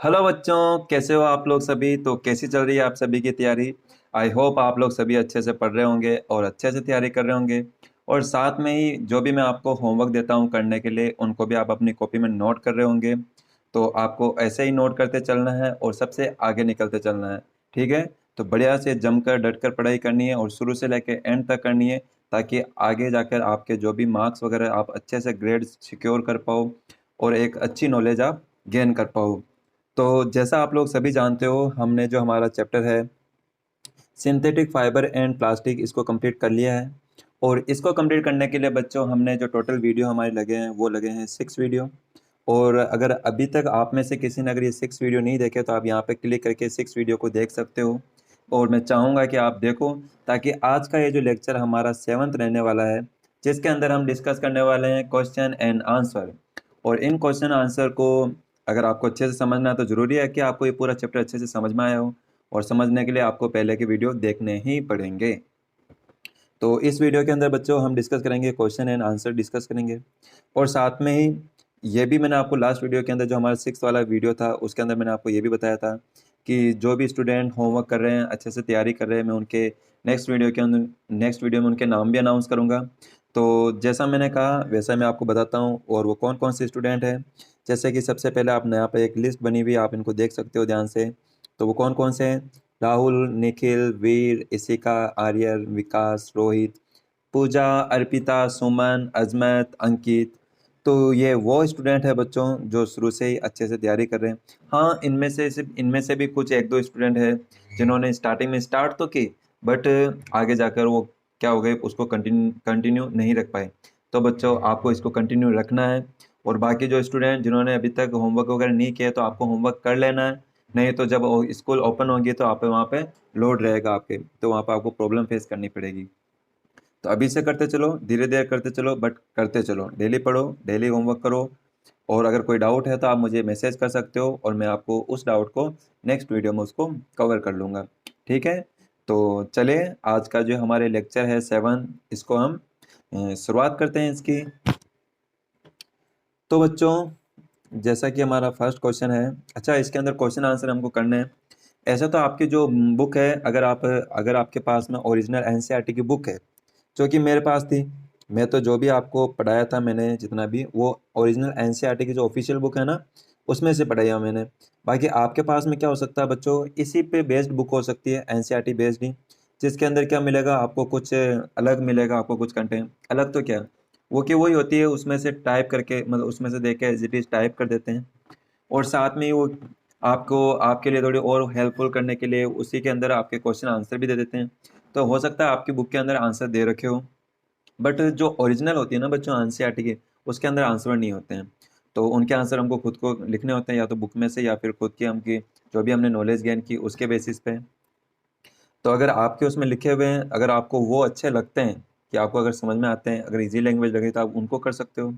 Hello बच्चों, कैसे हो आप लोग सभी। तो कैसी चल रही है आप सभी की तैयारी। आई होप आप लोग सभी अच्छे से पढ़ रहे होंगे और अच्छे से तैयारी कर रहे होंगे। और साथ में ही जो भी मैं आपको होमवर्क देता हूँ करने के लिए, उनको भी आप अपनी कॉपी में नोट कर रहे होंगे। तो आपको ऐसे ही नोट करते चलना है और सबसे आगे निकलते चलना है। ठीक है। तो बढ़िया से जमकर डटकर पढ़ाई करनी है और शुरू से लेकर एंड तक करनी है, ताकि आगे जाकर आपके जो भी मार्क्स वगैरह आप अच्छे से ग्रेड सिक्योर कर पाओ और एक अच्छी नॉलेज आप गेन कर पाओ। तो जैसा आप लोग सभी जानते हो, हमने जो हमारा चैप्टर है सिंथेटिक फाइबर एंड प्लास्टिक, इसको कंप्लीट कर लिया है। और इसको कंप्लीट करने के लिए बच्चों हमने जो टोटल वीडियो हमारे लगे हैं वो लगे हैं 6 वीडियो। और अगर अभी तक आप में से किसी ने अगर ये 6 वीडियो नहीं देखे तो आप यहाँ पे क्लिक करके 6 वीडियो को देख सकते हो। और मैं चाहूँगा कि आप देखो, ताकि आज का ये जो लेक्चर हमारा 7th रहने वाला है, जिसके अंदर हम डिस्कस करने वाले हैं क्वेश्चन एंड आंसर। और इन क्वेश्चन आंसर को अगर आपको अच्छे से समझना है तो ज़रूरी है कि आपको ये पूरा चैप्टर अच्छे से समझ में आया हो। और समझने के लिए आपको पहले के वीडियो देखने ही पड़ेंगे। तो इस वीडियो के अंदर बच्चों हम डिस्कस करेंगे, क्वेश्चन एंड आंसर डिस्कस करेंगे। और साथ में ही ये भी मैंने आपको लास्ट वीडियो के अंदर, जो हमारा 6th वाला वीडियो था, उसके अंदर मैंने आपको ये भी बताया था कि जो भी स्टूडेंट होमवर्क कर रहे हैं, अच्छे से तैयारी कर रहे हैं, मैं उनके नेक्स्ट वीडियो में उनके नाम भी अनाउंस करूँगा। तो जैसा मैंने कहा वैसा मैं आपको बताता हूँ, और वो कौन कौन से स्टूडेंट हैं। जैसे कि सबसे पहले आपने यहाँ पे एक लिस्ट बनी हुई है, आप इनको देख सकते हो ध्यान से। तो वो कौन कौन से हैं? राहुल, निखिल, वीर, इशिका, आर्यन, विकास, रोहित, पूजा, अर्पिता, सुमन, अजमत, अंकित। तो ये वो स्टूडेंट है बच्चों जो शुरू से ही अच्छे से तैयारी कर रहे हैं। हाँ, इनमें से भी कुछ एक दो स्टूडेंट है जिन्होंने स्टार्टिंग में स्टार्ट तो की, बट आगे जाकर वो क्या हो गए, उसको कंटिन्यू नहीं रख पाए। तो बच्चों आपको इसको कंटिन्यू रखना है। और बाकी जो स्टूडेंट जिन्होंने अभी तक होमवर्क वगैरह नहीं किया, तो आपको होमवर्क कर लेना है। नहीं तो जब स्कूल ओपन होगी तो आप वहाँ पे लोड रहेगा आपके, तो वहाँ पे आपको प्रॉब्लम फेस करनी पड़ेगी। तो अभी से करते चलो, धीरे धीरे करते चलो, बट करते चलो। डेली पढ़ो, डेली होमवर्क करो। और अगर कोई डाउट है तो आप मुझे मैसेज कर सकते हो, और मैं आपको उस डाउट को नेक्स्ट वीडियो में उसको कवर कर लूँगा। ठीक है। तो चलिए, आज का जो हमारे लेक्चर है 7, इसको हम शुरुआत करते हैं इसकी। तो बच्चों, जैसा कि हमारा फर्स्ट क्वेश्चन है, अच्छा इसके अंदर क्वेश्चन आंसर हमको करने हैं। ऐसा तो आपकी जो बुक है, अगर आपके पास में ओरिजिनल एनसीईआरटी की बुक है, जो कि मेरे पास थी, मैं तो जो भी आपको पढ़ाया था, मैंने जितना भी वो ओरिजिनल एनसीईआरटी की जो ऑफिशियल बुक है ना, उसमें से पढ़ाया मैंने। बाकी आपके पास में क्या हो सकता है बच्चों, इसी पे बेस्ड बुक हो सकती है, एनसीईआरटी बेस्ड ही। जिसके अंदर क्या मिलेगा आपको, कुछ अलग मिलेगा आपको, कुछ कंटेंट अलग तो क्या, वो की वही होती है, उसमें से टाइप करके, मतलब उसमें से देख के एज इट इज टाइप कर देते हैं। और साथ में ही वो आपको आपके लिए थोड़ी और हेल्पफुल करने के लिए उसी के अंदर आपके क्वेश्चन आंसर भी दे देते हैं। तो हो सकता है आपकी बुक के अंदर आंसर दे रखे हो, बट जो ओरिजिनल होती है ना बच्चों एनसीईआरटी की, उसके अंदर आंसर नहीं होते हैं। तो उनके आंसर हमको खुद को लिखने होते हैं, या तो बुक में से या फिर खुद की हमकी जो भी हमने नॉलेज गेन की उसके बेसिस पे। तो अगर आपके उसमें लिखे हुए हैं, अगर आपको वो अच्छे लगते हैं, कि आपको अगर समझ में आते हैं, अगर इजी लैंग्वेज लगे, तो आप उनको कर सकते हो।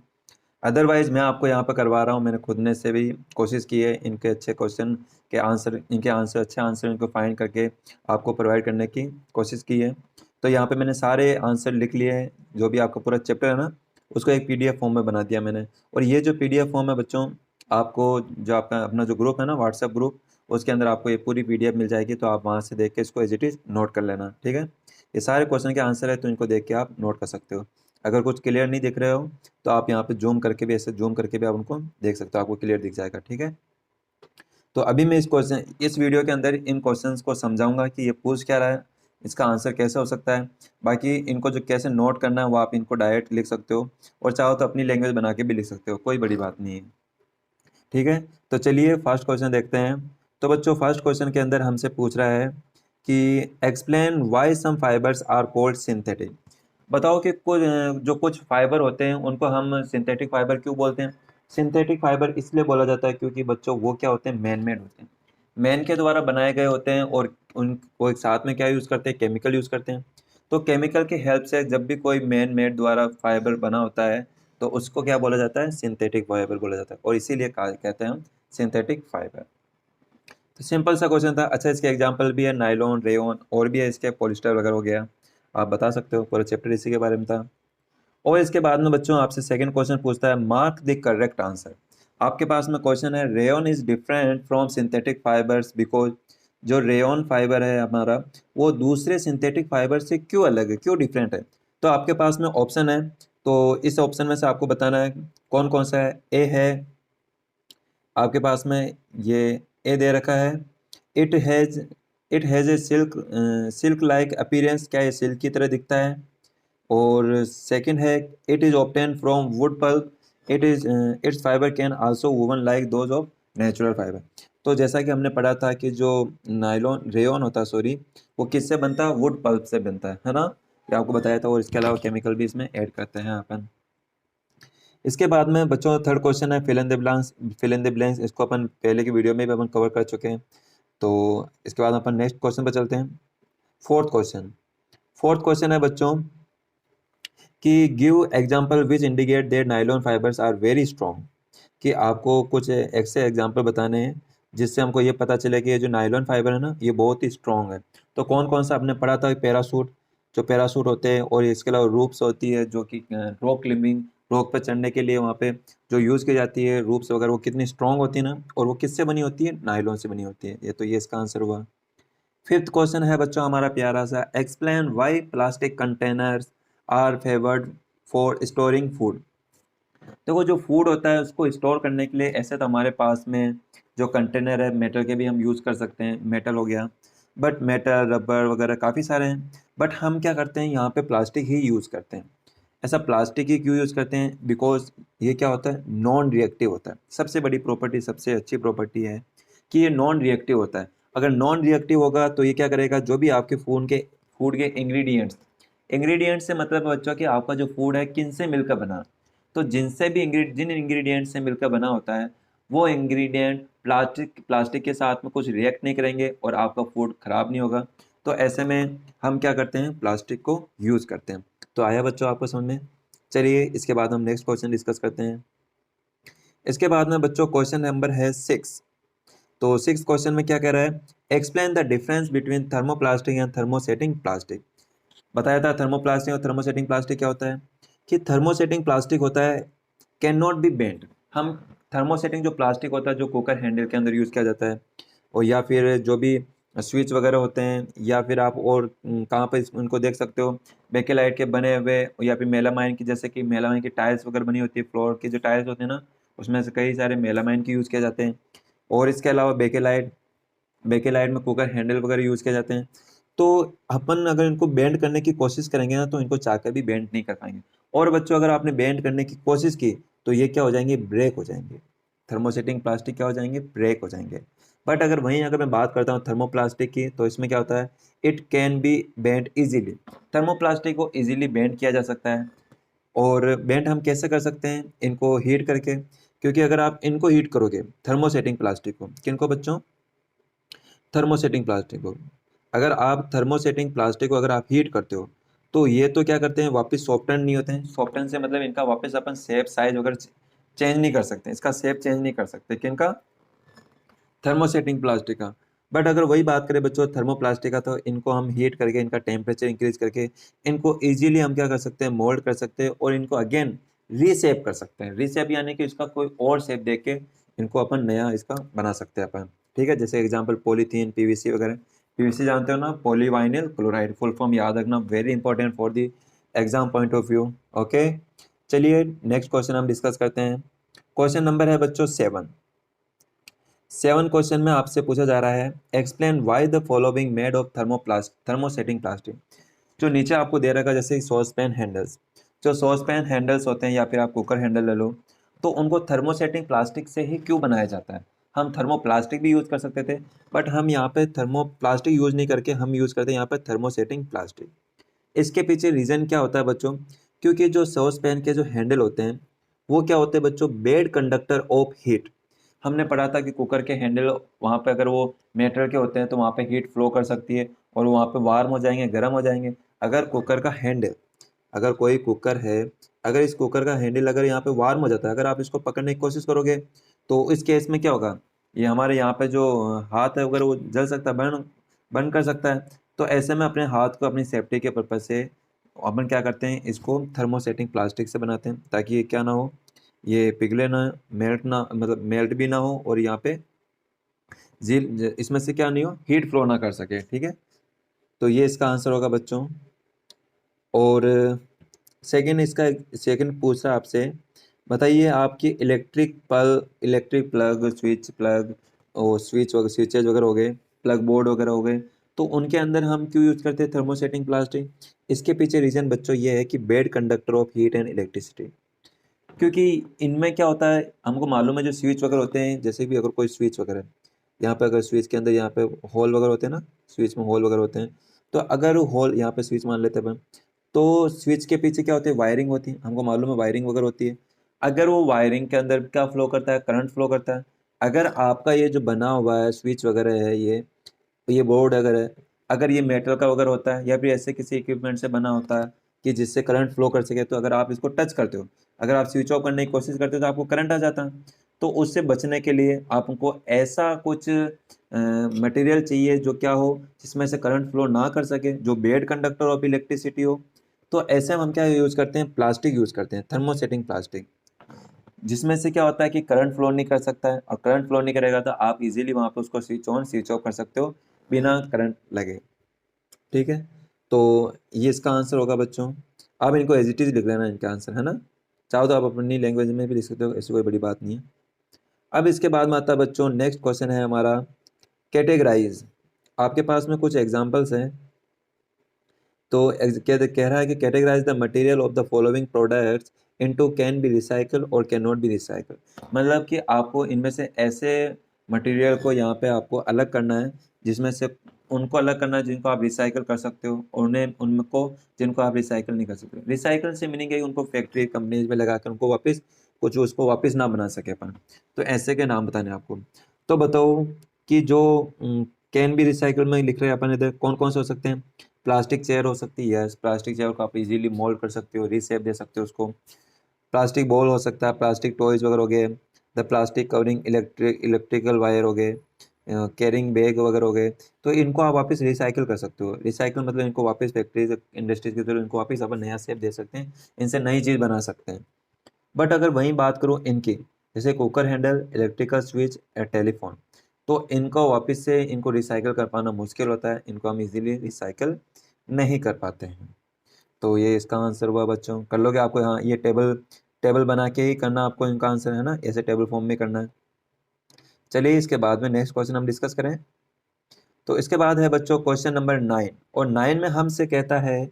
अदरवाइज मैं आपको यहाँ पर करवा रहा हूँ, मैंने खुद ने से भी कोशिश की है इनके अच्छे क्वेश्चन के आंसर, इनके आंसर अच्छे आंसर इनको फाइंड करके आपको प्रोवाइड करने की कोशिश की है। तो यहाँ पे मैंने सारे आंसर लिख लिए हैं, जो भी आपका पूरा चैप्टर है ना, उसको एक पीडीएफ फॉर्म में बना दिया मैंने। और ये जो पीडीएफ फॉर्म है बच्चों, आपको जो आपका अपना जो ग्रुप है ना, व्हाट्सएप ग्रुप, उसके अंदर आपको ये पूरी पीडीएफ मिल जाएगी। तो आप वहाँ से देख के इसको एज इट इज नोट कर लेना। ठीक है। ये सारे क्वेश्चन के आंसर है, तो इनको देख के आप नोट कर सकते हो। अगर कुछ क्लियर नहीं दिख रहे हो, तो आप यहाँ पे जूम करके भी, ऐसे जूम करके भी आप उनको देख सकते हो, आपको क्लियर दिख जाएगा। ठीक है। तो अभी मैं इस वीडियो के अंदर इन क्वेश्चंस को समझाऊंगा कि ये पूछ क्या रहा है, इसका आंसर कैसे हो सकता है। बाकी इनको जो कैसे नोट करना है वो आप इनको डायरेक्ट लिख सकते हो, और चाहो तो अपनी लैंग्वेज बना के भी लिख सकते हो, कोई बड़ी बात नहीं है। ठीक है। तो चलिए फर्स्ट क्वेश्चन देखते हैं। तो बच्चों, फर्स्ट क्वेश्चन के अंदर हमसे पूछ रहा है कि explain why some fibres are called synthetic. बताओ कि कुछ फाइबर होते हैं उनको हम सिंथेटिक फाइबर क्यों बोलते हैं। सिंथेटिक फाइबर इसलिए बोला जाता है क्योंकि बच्चों वो क्या होते हैं, मैन मेड होते हैं, मैन के द्वारा बनाए गए होते हैं। और उनको एक साथ में क्या यूज़ करते हैं, केमिकल यूज़ करते हैं। तो केमिकल की हेल्प से जब भी कोई मैन मेड द्वारा फाइबर बना होता है, तो उसको क्या बोला जाता है, सिंथेटिक फाइबर बोला जाता है, और इसीलिए कहते हैं हम सिंथेटिक फाइबर। तो सिंपल सा क्वेश्चन था। अच्छा, इसके एग्जांपल भी है, नायलॉन, रेयॉन, और भी है इसके, पॉलिस्टर वगैरह हो गया। आप बता सकते हो, पूरा चैप्टर इसी के बारे में था। और इसके बाद में बच्चों आपसे सेकंड क्वेश्चन पूछता है, मार्क द करेक्ट आंसर। आपके पास में क्वेश्चन है, rayon is different from synthetic fibres because, जो रेयन फाइबर है हमारा वो दूसरे सिंथेटिक फाइबर से क्यों अलग है, क्यों डिफरेंट है। तो आपके पास में ऑप्शन है, तो इस ऑप्शन में से आपको बताना है कौन कौन सा है। ए है आपके पास में, ये ए दे रखा है, it has it has a silk like appearance, क्या ये सिल्क की तरह दिखता है। और सेकंड है, it is obtain from wood pulp, it's fibre can also woven like those of natural fibre. तो जैसा कि हमने पढ़ा था कि जो नायलॉन रेयॉन होता है, सॉरी, वो किससे बनता है, वुड पल्प से बनता है ना, ये आपको बताया था। और इसके अलावा केमिकल भी इसमें ऐड करते हैं अपन। इसके बाद में बच्चों थर्ड क्वेश्चन है fill in the blanks. Fill in the blanks इसको अपन पहले की वीडियो में भी अपन कवर कर चुके हैं। तो इसके बाद अपन नेक्स्ट क्वेश्चन पर चलते हैं। फोर्थ क्वेश्चन, फोर्थ क्वेश्चन है बच्चों कि give example which indicate that nylon fibres are very strong, कि आपको कुछ ऐसे एग्जांपल बताने हैं जिससे हमको ये पता चले कि ये जो नायलॉन फाइबर है ना ये बहुत ही स्ट्रॉन्ग है। तो कौन कौन सा आपने पढ़ा था, पैरासूट, जो पैरासूट होते हैं, और इसके अलावा रूप्स होती है जो कि रॉक क्लाइंबिंग, रॉक पर चढ़ने के लिए वहाँ पे जो यूज़ की जाती है रूप्स वगैरह, वो कितनी स्ट्रॉन्ग होती है ना, और वो किससे बनी होती है, नायलॉन से बनी होती है। ये तो ये इसका आंसर हुआ। फिफ्थ क्वेश्चन है बच्चों हमारा प्यारा सा, explain why plastic containers are favoured for storing food. देखो जो फूड होता है उसको स्टोर करने के लिए ऐसे तो हमारे पास में जो कंटेनर है मेटल के भी हम यूज़ कर सकते हैं, मेटल हो गया, बट मेटल रबर वगैरह काफ़ी सारे हैं। बट हम क्या करते हैं यहाँ पे प्लास्टिक ही यूज़ करते हैं। ऐसा प्लास्टिक ही क्यों यूज़ करते हैं, बिकॉज ये क्या होता है, नॉन रिएक्टिव होता है। सबसे बड़ी प्रॉपर्टी, सबसे अच्छी प्रॉपर्टी है कि ये नॉन रिएक्टिव होता है। अगर नॉन रिएक्टिव होगा तो ये क्या करेगा, जो भी आपके फूड के इंग्रेडिएंट्स, इंग्रेडिएंट्स से मतलब है बच्चों कि आपका जो फूड है किन से मिलकर बना, तो जिनसे भी जिन इंग्रेडिएंट से मिलकर बना होता है वो इंग्रेडिएंट प्लास्टिक के साथ में कुछ रिएक्ट नहीं करेंगे और आपका फूड खराब नहीं होगा। तो ऐसे में हम क्या करते हैं, प्लास्टिक को यूज़ करते हैं। तो आया बच्चों आपको समझ में। चलिए इसके बाद हम नेक्स्ट क्वेश्चन डिस्कस करते हैं। इसके बाद में बच्चों क्वेश्चन नंबर है 6। तो सिक्स क्वेश्चन में क्या कह रहा है, explain the difference between thermoplastic and thermosetting plastic. बताया था थर्मोप्लास्टिक और थर्मोसेटिंग प्लास्टिक क्या होता है, कि थर्मोसेटिंग प्लास्टिक होता है कैन नॉट बी बेंट। हम थर्मोसेटिंग जो प्लास्टिक होता है जो कुकर हैंडल के अंदर यूज़ किया जाता है, और या फिर जो भी स्विच वगैरह होते हैं, या फिर आप और कहाँ पर उनको देख सकते हो, बेकेलाइट के बने हुए, या फिर मेलामाइन की, जैसे कि मेलामाइन की टाइल्स वगैरह बनी होती है, फ्लोर की जो टाइल्स होते हैं ना उसमें से कई सारे मेलामाइन के यूज़ किए जाते हैं। और इसके अलावा बेकेलाइट में कुकर हैंडल वगैरह यूज़ किए जाते हैं। तो अपन अगर इनको बेंड करने की कोशिश करेंगे ना तो इनको चाहकर भी बेंड नहीं कर पाएंगे। और बच्चों अगर आपने बेंड करने की कोशिश की तो ये क्या हो जाएंगे, ब्रेक हो जाएंगे। थर्मोसेटिंग प्लास्टिक क्या हो जाएंगे, ब्रेक हो जाएंगे। बट अगर वहीं अगर मैं बात करता हूँ थर्मोप्लास्टिक की, तो इसमें क्या होता है, it can be bend easily. Thermoplastic को इजीली बेंड किया जा सकता है। और बेंड हम कैसे कर सकते हैं, इनको हीट करके। क्योंकि अगर आप इनको हीट करोगे थर्मोसेटिंग प्लास्टिक को, किनको बच्चों, थर्मोसेटिंग प्लास्टिक को, अगर आप थर्मोसेटिंग प्लास्टिक को अगर आप हीट करते हो तो ये तो क्या करते हैं, वापस सॉफ्टन नहीं होते हैं। सॉफ्टन से मतलब इनका वापस अपन शेप साइज वगैरह चेंज नहीं कर सकते, इसका शेप चेंज नहीं कर सकते, किनका, थर्मोसेटिंग प्लास्टिक का। बट अगर वही बात करें बच्चों थर्मोप्लास्टिक का, तो इनको हम हीट करके इनका टेम्परेचर इंक्रीज करके इनको इजीली हम क्या कर सकते हैं, मोल्ड कर सकते हैं, और इनको अगेन रीसेप कर सकते हैं। रीसेप यानी कि इसका कोई और शेप देख के इनको अपन नया इसका बना सकते हैं अपन। ठीक है, जैसे एग्जांपल पॉलीथीन, पीवीसी वगैरह। पीवीसी जानते हो ना, पॉलीवाइनिल क्लोराइड, फुल फॉर्म याद रखना, very important for the exam point of view. Okay, चलिए नेक्स्ट क्वेश्चन हम डिस्कस करते हैं। क्वेश्चन नंबर है बच्चों 7। सेवन क्वेश्चन में आपसे पूछा जा रहा है, explain why the following made of thermosetting plastic. जो नीचे आपको दे रखा है जैसे सॉस पैन हैंडल्स, जो सॉस पैन हैंडल्स होते हैं या फिर आप कुकर हैंडल ले लो, तो उनको थर्मोसेटिंग प्लास्टिक से ही क्यों बनाया जाता है। हम थर्मोप्लास्टिक भी यूज़ कर सकते थे, बट हम यहाँ पे थर्मोप्लास्टिक यूज़ नहीं करके हम यूज़ करते हैं यहाँ पे थर्मोसेटिंग प्लास्टिक। इसके पीछे रीज़न क्या होता है बच्चों, क्योंकि जो सॉस पैन के जो हैंडल होते हैं वो क्या होते हैं बच्चों, बेड कंडक्टर ऑफ हीट। हमने पढ़ा था कि कुकर के हैंडल वहाँ पे अगर वो मेटल के होते हैं तो वहाँ पे हीट फ्लो कर सकती है और वहाँ पे वार्म हो जाएंगे, गर्म हो जाएंगे। अगर कुकर का हैंडल, अगर कोई कुकर है, अगर इस कुकर का हैंडल अगर यहाँ पे वार्म हो जाता है, अगर आप इसको पकड़ने की कोशिश करोगे तो इस केस में क्या होगा, ये हमारे यहाँ पे जो हाथ है अगर वो जल सकता है, बर्न बर्न कर सकता है। तो ऐसे में अपने हाथ को अपनी सेफ्टी के पर्पज़ से अपन क्या करते हैं, इसको थर्मोसेटिंग प्लास्टिक से बनाते हैं ताकि ये क्या ना हो, ये पिघले ना, मेल्ट ना, मतलब मेल्ट भी ना हो, और यहाँ पे झील इसमें से क्या नहीं हो, हीट फ्लो ना कर सके, ठीक है। तो ये इसका आंसर होगा बच्चों। और सेकंड इसका, सेकंड पूछ रहा है आपसे, बताइए आपकी इलेक्ट्रिक प्लग, स्विच प्लग और स्विचेज वगैरह हो गए, प्लग बोर्ड वगैरह हो गए, तो उनके अंदर हम क्यों यूज करते हैं थर्मोसेटिंग प्लास्टिक? इसके पीछे रीजन बच्चों ये है कि bad conductor of heat and electricity. क्योंकि इनमें क्या होता है, हमको मालूम है जो स्विच वगैरह होते हैं, जैसे भी अगर कोई स्विच वगैरह है, यहाँ पे अगर स्विच के अंदर यहाँ पे होल वगैरह होते हैं ना, स्विच में होल वगैरह होते हैं, तो अगर होल यहाँ पे स्विच मान लेते हैं अपन, तो स्विच के पीछे क्या होती है, वायरिंग होती है, हमको मालूम है वायरिंग वगैरह होती है। अगर वो वायरिंग के अंदर क्या फ्लो करता है, करंट फ्लो करता है। अगर आपका ये जो बना हुआ है स्विच वगैरह है, ये बोर्ड अगर है, अगर ये मेटल का वगैरह होता है या फिर ऐसे किसी इक्विपमेंट से बना होता है कि जिससे करंट फ्लो कर सके, तो अगर आप इसको टच करते हो, अगर आप स्विच ऑफ करने की कोशिश करते हो तो आपको करंट आ जाता है। तो उससे बचने के लिए आपको ऐसा कुछ मटेरियल चाहिए जो क्या हो, जिसमें से करंट फ्लो ना कर सके, जो बेड कंडक्टर ऑफ इलेक्ट्रिसिटी हो। तो ऐसे में हम क्या यूज करते हैं, प्लास्टिक यूज करते हैं, थर्मोसेटिंग प्लास्टिक, जिसमें से क्या होता है कि करंट फ्लो नहीं कर सकता है, और करंट फ्लो नहीं करेगा तो आप इजीली वहां पे उसको स्विच ऑन स्विच ऑफ कर सकते हो बिना करंट लगे, ठीक है। तो ये इसका आंसर होगा बच्चों। आप इनको एज इट इज लिख लेना, इनका आंसर है ना, चाहो तो आप अपनी लैंग्वेज में भी लिख सकते हो, ऐसी कोई बड़ी बात नहीं है। अब इसके बाद में आता है बच्चों, नेक्स्ट क्वेश्चन है हमारा, कैटेगराइज। आपके पास में कुछ एग्जांपल्स हैं। तो कह रहा है कि categorise the material of the following products into can be recycle और कैन नॉट बी रिसाइकल। मतलब कि आपको इनमें से ऐसे मटेरियल को यहाँ पे आपको अलग करना है, जिसमें से उनको अलग करना है जिनको आप रिसाइकल कर सकते हो, और उन्हें उनको जिनको आप रिसाइकल नहीं कर सकते। रिसाइकल से मीनिंग है कि उनको फैक्ट्री कंपनीज में लगाकर उनको वापस कुछ उसको वापस ना बना सके अपन। तो ऐसे के नाम बताने हैं आपको। तो बताओ कि जो कैन बी रिसाइकल में लिख रहे हैं अपन इधर, कौन कौन से हो सकते हैं? प्लास्टिक चेयर हो सकती है, यस, प्लास्टिक चेयर को आप इजीली मोल्ड कर सकते हो, रीशेप दे सकते हो उसको। प्लास्टिक बॉल हो सकता है, प्लास्टिक टॉयज वगैरह हो गए, the plastic covering electrical wire हो गए, कैरिंग बैग वगैरह हो गए। तो इनको आप वापस रिसाइकिल कर सकते हो। रिसाइकिल मतलब इनको वापस फैक्ट्रीज इंडस्ट्रीज के थ्रू इनको वापस अपन नया शेप दे सकते हैं, इनसे नई चीज़ बना सकते हैं। बट अगर वहीं बात करूँ इनकी, जैसे कुकर हैंडल, इलेक्ट्रिकल स्विच या टेलीफोन, तो इनको वापस से इनको रिसाइकिल कर पाना मुश्किल होता है, इनको हम इजीली रिसाइकिल नहीं कर पाते हैं। तो ये इसका आंसर हुआ बच्चों। कर लोगे आपको, हाँ ये टेबल टेबल बना के ही करना आपको, इनका आंसर है ना, ऐसे टेबल फॉर्म में करना है। चलिए इसके बाद में नेक्स्ट क्वेश्चन हम डिस्कस करें। तो इसके बाद है बच्चों क्वेश्चन नंबर 9, और 9 में हमसे कहता है,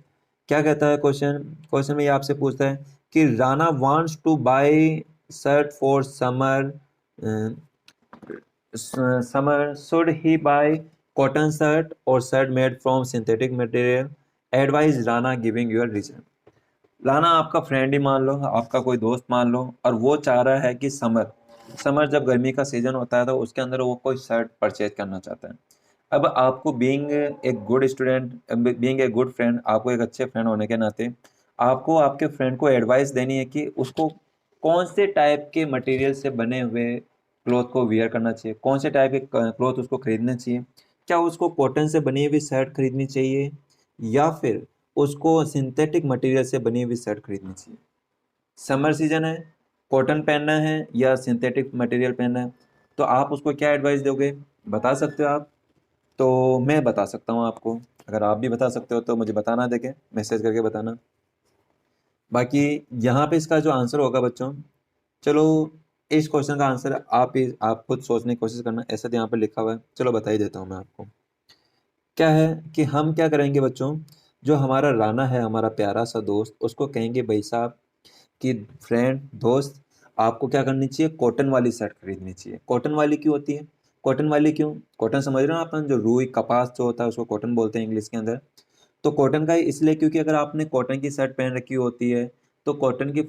क्या कहता है क्वेश्चन, क्वेश्चन में ये आपसे पूछता है कि Rana wants to buy shirt for summer, summer should he buy cotton shirt और shirt made from synthetic material, advise Rana giving your reason. Rana आपका फ्रेंड ही मान लो, आपका कोई दोस्त मान लो, और वो चाह रहा है कि समर समर जब गर्मी का सीजन होता है तो उसके अंदर वो कोई शर्ट परचेज करना चाहता है। अब आपको being a good student, being a good friend, आपको एक अच्छे फ्रेंड होने के नाते आपको आपके फ्रेंड को एडवाइस देनी है कि उसको कौन से टाइप के मटेरियल से बने हुए क्लॉथ को वियर करना चाहिए, कौन से टाइप के क्लॉथ उसको खरीदना चाहिए। क्या उसको कॉटन से बनी हुई शर्ट खरीदनी चाहिए, या फिर उसको सिंथेटिक मटेरियल से बनी हुई शर्ट खरीदनी चाहिए। समर सीजन है, कॉटन पहनना है या सिंथेटिक मटेरियल पहनना है, तो आप उसको क्या एडवाइस दोगे, बता सकते हो आप? तो मैं बता सकता हूँ आपको, अगर आप भी बता सकते हो तो मुझे बताना, देखें मैसेज करके बताना। बाकी यहाँ पे इसका जो आंसर होगा बच्चों, चलो इस क्वेश्चन का आंसर आप खुद सोचने की कोशिश करना, ऐसा तो यहाँ पे लिखा हुआ है, चलो बता ही देता हूँ मैं आपको। क्या है कि हम क्या करेंगे बच्चों, जो हमारा राना है, हमारा प्यारा सा दोस्त, उसको कहेंगे भाई साहब कि फ्रेंड दोस्त, आपको क्या करनी चाहिए, कॉटन वाली शर्ट खरीदनी चाहिए। कॉटन वाली क्यों होती है, कॉटन वाली क्यों, कॉटन समझ रहे हो आप, जो रुई कपास जो होता है उसको कॉटन बोलते हैं इंग्लिश के अंदर। तो कॉटन का ही इसलिए क्योंकि अगर आपने कॉटन की शर्ट पहन रखी होती है, तो कॉटन की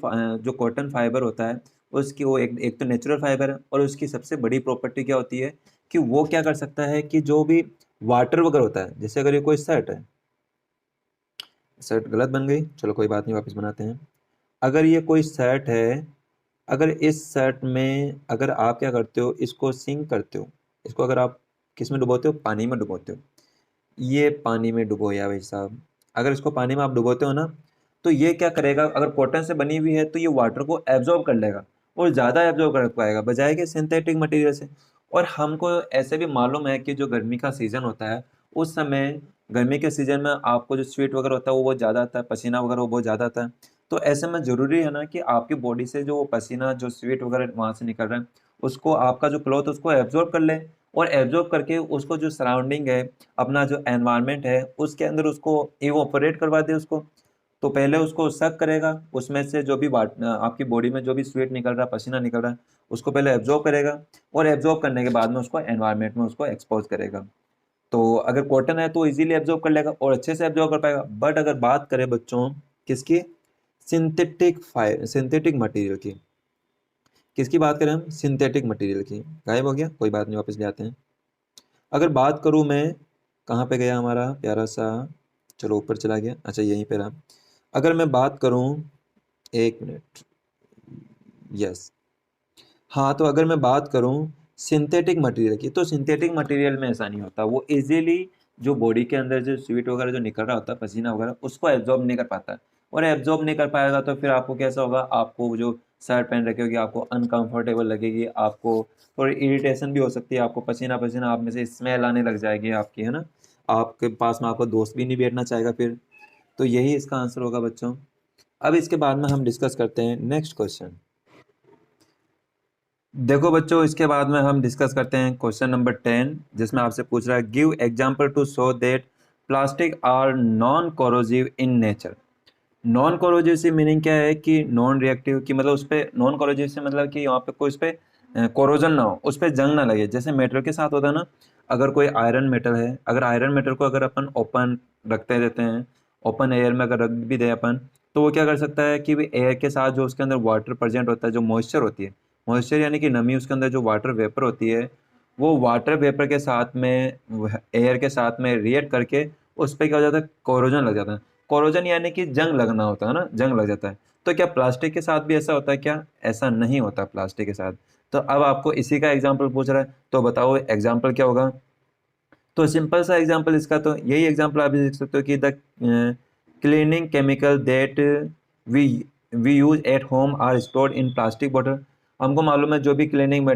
जो कॉटन फाइबर होता है उसकी वो एक तो नेचुरल फाइबर है, और उसकी सबसे बड़ी प्रॉपर्टी क्या होती है कि वो क्या कर सकता है कि जो भी वाटर वगैरह होता है, जैसे अगर ये कोई शर्ट है, शर्ट गलत बन गई, चलो कोई बात नहीं वापस बनाते हैं। अगर ये कोई शर्ट है, अगर इस शर्ट में अगर आप क्या करते हो, इसको सिंक करते हो, इसको अगर आप किस में डुबोते हो, पानी में डुबोते हो, ये पानी में डुबोया भाई साहब। अगर इसको पानी में आप डुबोते हो ना, तो ये क्या करेगा, अगर कॉटन से बनी हुई है तो ये वाटर को एब्जॉर्ब कर लेगा, और ज़्यादा एब्जॉर्ब कर पाएगा बजाय के सिंथेटिक मटेरियल से। और हमको ऐसे भी मालूम है कि जो गर्मी का सीज़न होता है, उस समय गर्मी के सीज़न में आपको जो स्वेट वगैरह होता है वो बहुत ज़्यादा आता है, पसीना वगैरह वो बहुत ज़्यादा आता है। तो ऐसे में ज़रूरी है ना कि आपकी बॉडी से जो पसीना, जो स्वेट वगैरह वहाँ से निकल रहा है, उसको आपका जो क्लॉथ उसको एब्ज़ॉर्ब कर ले, और एब्ज़ॉर्ब करके उसको जो सराउंडिंग है, अपना जो एनवायरनमेंट है, उसके अंदर उसको इवैपोरेट करवा दे उसको। तो पहले उसको सक करेगा, उसमें से जो भी आपकी बॉडी में जो भी स्वेट निकल रहा है, पसीना निकल रहा है, उसको पहले एब्ज़ॉर्ब करेगा, और एब्ज़ॉर्ब करने के बाद में उसको एनवायरनमेंट में उसको एक्सपोज़ करेगा। तो अगर कॉटन है तो इज़िली एब्ज़ॉर्ब कर लेगा और अच्छे से एब्ज़ॉर्ब कर पाएगा। बट अगर बात करें बच्चों किसकी? सिंथेटिक मटेरियल की। किसकी बात करें हम? सिंथेटिक मटेरियल की। गायब हो गया? कोई बात नहीं, वापस ले आते हैं। अगर बात करूँ मैं, कहाँ पे गया हमारा प्यारा सा? चलो ऊपर चला गया, अच्छा यहीं पे रहा। अगर मैं बात करूँ, 1 मिनट, यस। हाँ, तो अगर मैं बात करूँ सिंथेटिक मटेरियल की, तो सिंथेटिक मटेरियल में ऐसा नहीं होता। वो इज़िली जो बॉडी के अंदर जो स्वेट वगैरह जो निकल रहा होता है, पसीना वगैरह, उसको एब्ज़ॉर्ब नहीं कर पाता है। और एब्ज़ॉर्ब नहीं कर पाएगा तो फिर आपको कैसा होगा? आपको वो जो शर्ट पहन रखी होगी, आपको अनकम्फ़र्टेबल लगेगी, आपको थोड़ी इरिटेशन भी हो सकती है, आपको पसीना-पसीना आप में से स्मेल आने लग जाएगी आपकी, है ना? आपके पास में आपका दोस्त भी नहीं बैठना चाहेगा फिर। तो यही इसका आंसर होगा बच्चों। अब इसके बाद में हम डिस्कस करते हैं नेक्स्ट क्वेश्चन। देखो बच्चों, इसके बाद में हम डिस्कस करते हैं क्वेश्चन नंबर 10, जिसमें आपसे पूछ रहा है give example to show that plastic are non corrosive in nature. Non corrosive से मीनिंग क्या है कि नॉन रिएक्टिव, की मतलब उस पे नॉन कोरोजिव से मतलब कि यहाँ पे कोई उस पे कोरोजन ना हो, उस पे जंग ना लगे। जैसे मेटल के साथ होता है ना, अगर कोई आयरन मेटल है, अगर आयरन मेटल को अगर अपन ओपन रखते रहते हैं, ओपन एयर में अगर रख भी दे अपन, तो वो क्या कर सकता है कि एयर के साथ जो उसके अंदर वाटर प्रेजेंट होता है, जो मॉइस्चर होती है, मॉइस्चर यानी कि नमी, उसके अंदर जो वाटर वेपर होती है, वो वाटर वेपर के साथ में एयर के साथ में रिएक्ट करके उस पर क्या हो जाता है? कोरोजन लग जाता है। कोरोजन यानी कि जंग लगना होता है ना, जंग लग जाता है। तो क्या प्लास्टिक के साथ भी ऐसा होता है क्या? ऐसा नहीं होता प्लास्टिक के साथ। तो अब आपको इसी का एग्जाम्पल पूछ रहा है, तो बताओ एग्जाम्पल क्या होगा? तो सिंपल सा एग्जांपल इसका तो यही एग्जांपल आप लिख सकते हो कि the cleaning chemical that we we use at home are stored in plastic bottle. हमको मालूम है जो भी क्लीनिंग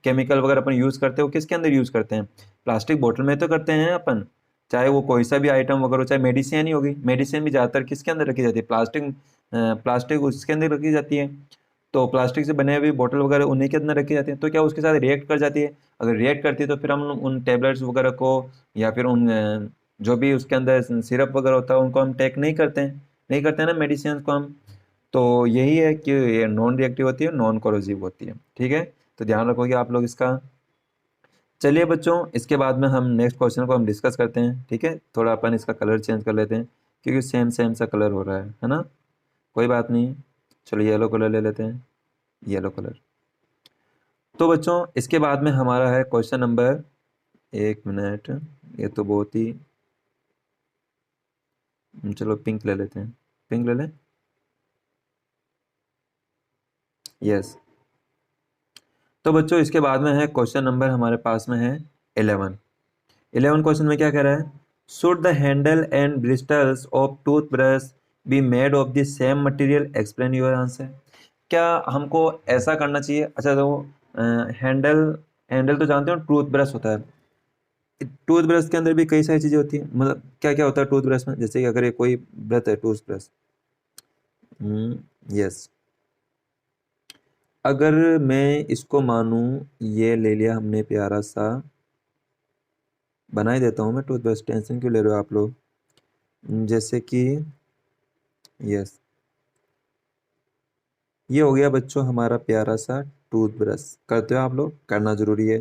केमिकल वगैरह अपन यूज़ करते हैं वो किसके अंदर यूज़ करते हैं? प्लास्टिक बोतल में तो करते हैं अपन। चाहे वो कोई सा भी आइटम वगैरह हो, चाहे मेडिसिन ही होगी, मेडिसिन भी ज़्यादातर किसके अंदर रखी जाती है? प्लास्टिक उसके अंदर रखी जाती है। तो प्लास्टिक से बने हुए बोतल वगैरह उन्हीं के अंदर रखी जाती है। तो क्या उसके साथ रिएक्ट कर जाती है? अगर रिएक्ट करती है तो फिर हम उन टेबलेट्स वगैरह को, या फिर उन जो भी उसके अंदर सिरप वगैरह होता है उनको हम टेक नहीं करते हैं, नहीं करते हैं ना मेडिसिन को हम। तो यही है कि ये नॉन रिएक्टिव होती है, नॉन कोरोसिव होती है। ठीक है, तो ध्यान रखोगे आप लोग इसका। चलिए बच्चों, इसके बाद में हम नेक्स्ट क्वेश्चन को हम डिस्कस करते हैं। ठीक है, थोड़ा अपन इसका कलर चेंज कर लेते हैं क्योंकि सेम सेम सा कलर हो रहा है ना? कोई बात नहीं, चलो येलो कलर ले लेते हैं, येलो कलर। तो बच्चों, इसके बाद में हमारा है क्वेश्चन नंबर, 1 मिनट, ये तो बहुत ही, चलो पिंक ले लेते हैं, पिंक ले लें, यस। तो बच्चों, इसके बाद में है क्वेश्चन नंबर हमारे पास में है 11। 11 क्वेश्चन में क्या कह रहा है? Should the handle and bristles of tooth brush be made of the same material? Explain your answer. क्या हमको ऐसा करना चाहिए? अच्छा, तो हैंडल, हैंडल तो जानते हो टूथ ब्रश होता है, टूथ ब्रश के अंदर भी कई सारी चीज़ें होती हैं। मतलब क्या क्या होता है टूथ ब्रश में? जैसे कि अगर ये कोई ब्रश है, टूथ ब्रश, यस, अगर मैं इसको मानूं, ये ले लिया हमने प्यारा सा, बना ही देता हूँ मैं टूथ ब्रश, टेंशन क्यों ले रहे हो आप लोग? जैसे कि, यस, ये हो गया बच्चों हमारा प्यारा सा टूथ ब्रश। करते हो आप लोग? करना जरूरी है,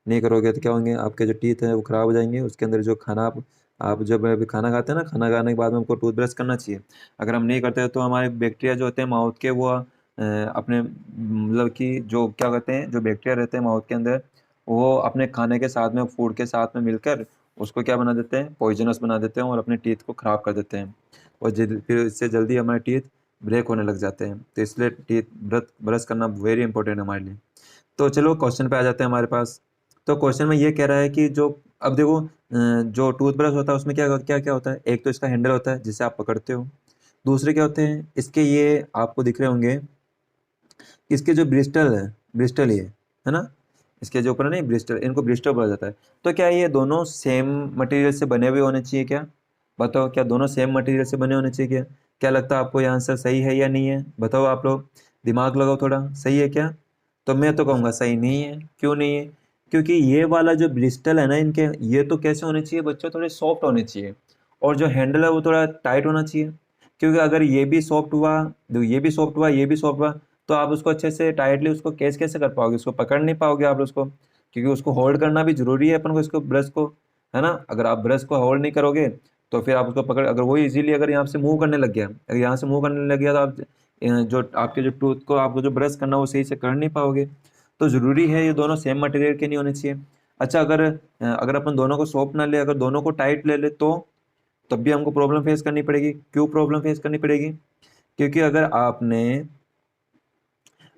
नहीं करोगे तो क्या होंगे? आपके जो टीथ हैं वो खराब हो जाएंगे। उसके अंदर जो खाना आप जब अभी खाना खाते हैं ना, खाना खाने के बाद में हमको टूथ ब्रश करना चाहिए। अगर हम नहीं करते तो हमारे बैक्टीरिया जो होते हैं माउथ के, वो अपने मतलब कि जो क्या कहते हैं, जो बैक्टीरिया रहते हैं माउथ के अंदर, वो अपने खाने के साथ में, फूड के साथ में मिलकर उसको क्या बना देते हैं? पॉइजनस बना देते हैं और अपने टीथ को ख़राब कर देते हैं। और फिर इससे जल्दी हमारे टीथ ब्रेक होने लग जाते हैं। तो इसलिए टीथ ब्रश करना वेरी इंपॉर्टेंट है हमारे लिए। तो चलो क्वेश्चन पे आ जाते हैं हमारे पास। तो क्वेश्चन में ये कह रहा है कि जो, अब देखो जो टूथ ब्रश होता है उसमें क्या क्या क्या होता है? एक तो इसका हैंडल होता है जिससे आप पकड़ते हो। दूसरे क्या होते हैं इसके? ये आपको दिख रहे होंगे इसके जो ब्रिस्टल है, ब्रिस्टल ये है ना, इसके जो ऊपर नहीं ब्रिस्टल, इनको ब्रिस्टल बोला जाता है। तो क्या ये दोनों सेम मटेरियल से बने हुए होने चाहिए क्या? बताओ, क्या दोनों सेम मटेरियल से बने होने चाहिए क्या? क्या लगता है आपको ये आंसर सही है या नहीं है? बताओ आप लोग, दिमाग लगाओ थोड़ा, सही है क्या? तो मैं तो कहूँगा सही नहीं है। क्यों नहीं है? क्योंकि ये वाला जो ब्रिस्टल है ना इनके, ये तो कैसे होने चाहिए बच्चों, थोड़े सॉफ्ट होने चाहिए, और जो हैंडल है वो थोड़ा टाइट होना चाहिए। क्योंकि अगर ये भी सॉफ्ट हुआ, ये भी सॉफ्ट हुआ, ये भी सॉफ्ट हुआ, तो आप उसको अच्छे से टाइटली उसको कैच कैसे कर पाओगे, उसको पकड़ नहीं पाओगे आप उसको, क्योंकि उसको होल्ड करना भी जरूरी है अपन को, इसको ब्रश को, है ना। अगर आप ब्रश को होल्ड नहीं करोगे तो फिर आप उसको पकड़, अगर वो इजीली अगर यहाँ से मूव करने लग गया, अगर यहाँ से मूव करने लग गया तो आप जो आपके जो टूथ को आपको जो ब्रश करना वो सही से कर नहीं पाओगे। तो ज़रूरी है ये दोनों सेम मटेरियल के नहीं होने चाहिए। अच्छा, अगर अपन दोनों को सॉफ्ट ना ले, अगर दोनों को टाइट ले ले तो तब भी हमको प्रॉब्लम फेस करनी पड़ेगी। क्यों प्रॉब्लम फेस करनी पड़ेगी? क्योंकि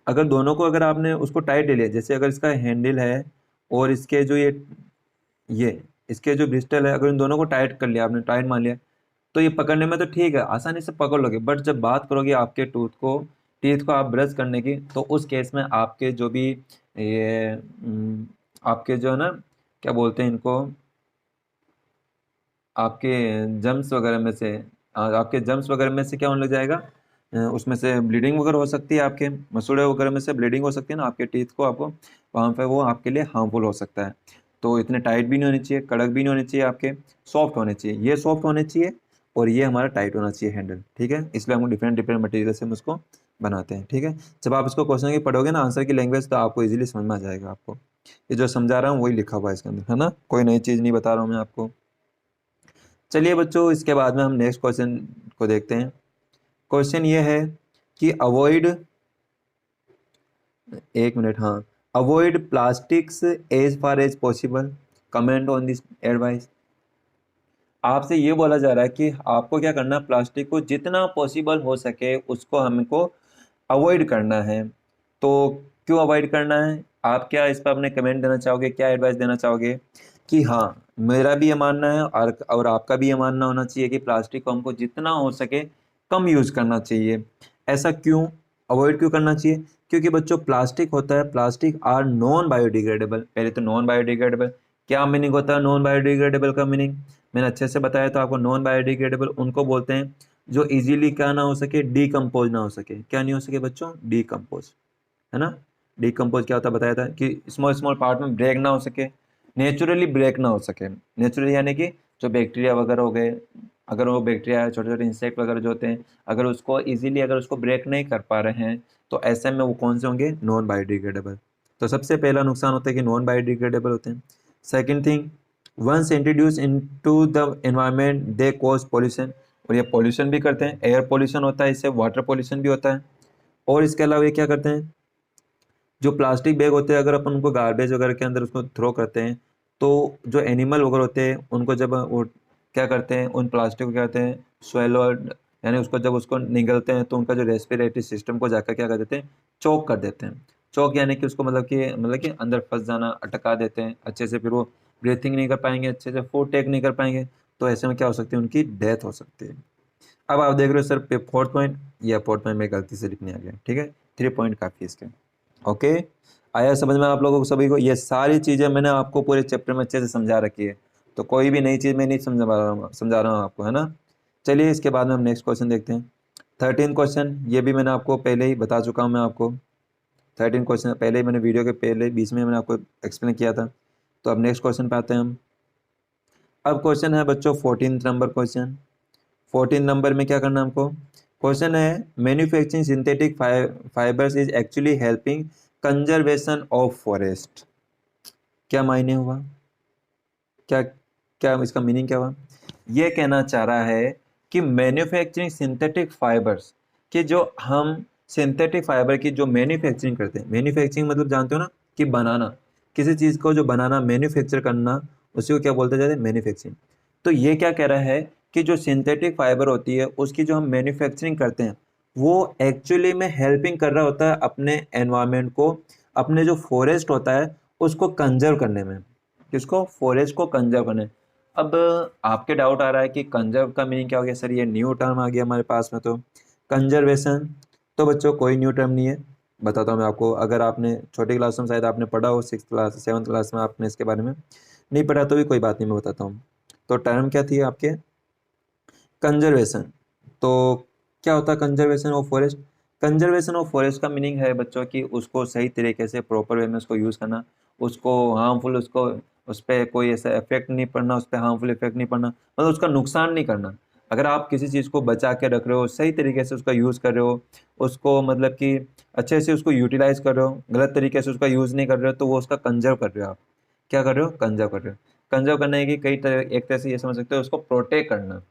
अगर दोनों को अगर आपने उसको टाइट ले लिया, जैसे अगर इसका हैंडल है और इसके जो ये इसके जो ब्रिस्टल है, अगर इन दोनों को टाइट कर लिया आपने, टाइट मान लिया, तो ये पकड़ने में तो ठीक है, आसानी से पकड़ लोगे, बट जब बात करोगे आपके टीथ को आप ब्रश करने की, तो उस केस में आपके जो भी ये आपके जो है ना, क्या बोलते हैं इनको, आपके जम्स वगैरह में से, आपके जम्स वगैरह में से क्या होने लग जाएगा, उसमें से ब्लीडिंग वगैरह हो सकती है, आपके मसूड़े वगैरह में से ब्लीडिंग हो सकती है ना आपके टीथ को, आपको वहाँ पे वो आपके लिए हार्मफुल हो सकता है। तो इतने टाइट भी नहीं होने चाहिए, कड़क भी नहीं होने चाहिए, आपके सॉफ्ट होने चाहिए, ये सॉफ्ट होने चाहिए और ये हमारा टाइट होना चाहिए हैंडल, ठीक है। इसलिए हम डिफरेंट डिफरेंट मटेरियल से हम उसको बनाते हैं, ठीक है। जब आप इसको क्वेश्चन की पढ़ोगे ना आंसर की लैंग्वेज, तो आपको इजीली समझ में आ जाएगा। आपको ये जो समझा रहा हूँ वही लिखा हुआ है इसके अंदर, है ना, कोई नई चीज़ नहीं बता रहा हूँ मैं आपको। चलिए बच्चों, इसके बाद में हम नेक्स्ट क्वेश्चन को देखते हैं। क्वेश्चन ये है कि अवॉइड, एक मिनट, हाँ, avoid plastics as far as possible, comment on this advice. आपसे ये बोला जा रहा है कि आपको क्या करना है, प्लास्टिक को जितना पॉसिबल हो सके उसको हमको अवॉइड करना है। तो क्यों अवॉइड करना है? आप क्या इस पर अपने कमेंट देना चाहोगे, क्या एडवाइस देना चाहोगे? कि हाँ, मेरा भी ये मानना है और आपका भी ये मानना होना चाहिए कि प्लास्टिक को हमको जितना हो सके कम यूज करना चाहिए। ऐसा क्यों, अवॉइड क्यों करना चाहिए? क्योंकि बच्चों प्लास्टिक होता है, प्लास्टिक आर नॉन बायोडिग्रेडेबल। पहले तो नॉन बायोडिग्रेडेबल, क्या मीनिंग होता है नॉन बायोडिग्रेडेबल का मीनिंग? मैंने अच्छे से बताया तो आपको। नॉन बायोडिग्रेडेबल उनको बोलते हैं जो इजीली क्या ना हो सके, डीकम्पोज ना हो सके। क्या नहीं हो सके बच्चों? डीकम्पोज, है ना। डीकम्पोज क्या होता है बताया था, कि स्मॉल स्मॉल पार्ट में ब्रेक ना हो सके, नेचुरली ब्रेक ना हो सके। नेचुरली यानी कि जो बैक्टीरिया वगैरह हो गए, अगर वो बैक्टीरिया, छोटे छोटे इंसेक्ट वगैरह जो होते हैं, अगर उसको इजीली अगर उसको ब्रेक नहीं कर पा रहे हैं, तो ऐसे में वो कौन से होंगे? Non biodegradable. तो सबसे पहला नुकसान होता है कि नॉन बायोडिग्रेडेबल होते हैं। Second thing, once introduce into the environment they cause pollution, और ये पॉल्यूशन भी करते हैं। एयर पॉल्यूशन होता है इससे, वाटर पॉल्यूशन भी होता है। और इसके अलावा ये क्या करते हैं, जो प्लास्टिक बैग होते हैं अगर अपन उनको गार्बेज वगैरह के अंदर उसको थ्रो करते हैं, तो जो एनिमल वगैरह होते हैं उनको जब वो क्या करते हैं, उन प्लास्टिक को क्या कहते हैं, स्वेलोड, यानी उसको जब उसको निगलते हैं तो उनका जो रेस्पिरेटरी सिस्टम को जाकर क्या कर देते हैं, चोक कर देते हैं। चोक यानी कि उसको मतलब कि अंदर फंस जाना, अटका देते हैं अच्छे से, फिर वो ब्रीथिंग नहीं कर पाएंगे, अच्छे से फूड टेक नहीं कर पाएंगे, तो ऐसे में क्या हो सकती है, उनकी डेथ हो सकती है। अब आप देख रहे हो सर फोर्थ पॉइंट, या फोर्थ पॉइंट में गलती से लिखने आ गया, ठीक है, 3 पॉइंट काफ़ी इसके। ओके, आया समझ में आप लोगों को सभी को? ये सारी चीज़ें मैंने आपको पूरे चैप्टर में अच्छे से समझा रखी है, तो कोई भी नई चीज़ मैं नहीं समझा रहा हूँ आपको, है ना। चलिए इसके बाद में हम नेक्स्ट क्वेश्चन देखते हैं। 13 क्वेश्चन, ये भी मैंने आपको पहले ही बता चुका हूँ मैं आपको। 13 क्वेश्चन पहले ही मैंने वीडियो के पहले बीच में मैंने आपको एक्सप्लेन किया था। तो अब नेक्स्ट क्वेश्चन पे आते हैं हम। अब क्वेश्चन है बच्चों 14 नंबर क्वेश्चन। 14 नंबर में क्या करना है हमको? क्वेश्चन है, manufacturing synthetic fibres is actually helping conservation of forest. क्या मायने हुआ, क्या क्या इसका मीनिंग क्या हुआ? ये कहना चाह रहा है कि मैन्युफैक्चरिंग सिंथेटिक फाइबर्स, कि जो हम सिंथेटिक फाइबर की जो मैन्युफैक्चरिंग करते हैं, मैन्युफैक्चरिंग मतलब जानते हो ना, कि बनाना, किसी चीज़ को जो बनाना, मैन्युफैक्चर करना, उसी को क्या बोलते जाते हैं? मैन्युफैक्चरिंग। तो ये क्या कह रहा है कि जो सिंथेटिक फाइबर होती है उसकी जो हम मैन्युफैक्चरिंग करते हैं, वो एक्चुअली में हेल्पिंग कर रहा होता है अपने एनवायरनमेंट को, अपने जो फॉरेस्ट होता है उसको कंजर्व करने में। किसको? फॉरेस्ट को कंजर्व करने। अब आपके डाउट आ रहा है कि कंजर्व का मीनिंग क्या हो गया सर, ये न्यू टर्म आ गया हमारे पास में। तो कंजर्वेशन तो बच्चों कोई न्यू टर्म नहीं है, बताता हूँ मैं आपको। अगर आपने छोटी क्लास में शायद आपने पढ़ा हो, 6th क्लास 7th क्लास में आपने इसके बारे में नहीं पढ़ा तो भी कोई बात नहीं, मैं बताता हूँ। तो टर्म क्या थी आपके, कंजर्वेशन। तो क्या होता है conservation of forest? Conservation of forest का मीनिंग है बच्चों कि उसको सही तरीके से प्रॉपर वे में उसको यूज़ करना, उसको हार्मफुल, उसको उस पर कोई ऐसा इफेक्ट नहीं पड़ना, उस पर हार्मफुल इफेक्ट नहीं पड़ना, मतलब उसका नुकसान नहीं करना। अगर आप किसी चीज़ को बचा के रख रहे हो, सही तरीके से उसका यूज़ कर रहे हो, उसको मतलब कि अच्छे से उसको यूटिलाइज कर रहे हो, गलत तरीके से उसका यूज़ नहीं कर रहे हो, तो वो उसका कंजर्व कर रहे हो आप। क्या कर रहे हो? कंजर्व कर रहे हो। कंजर्व करने की कई तरह, एक तरह से ये समझ सकते हो उसको प्रोटेक्ट करना।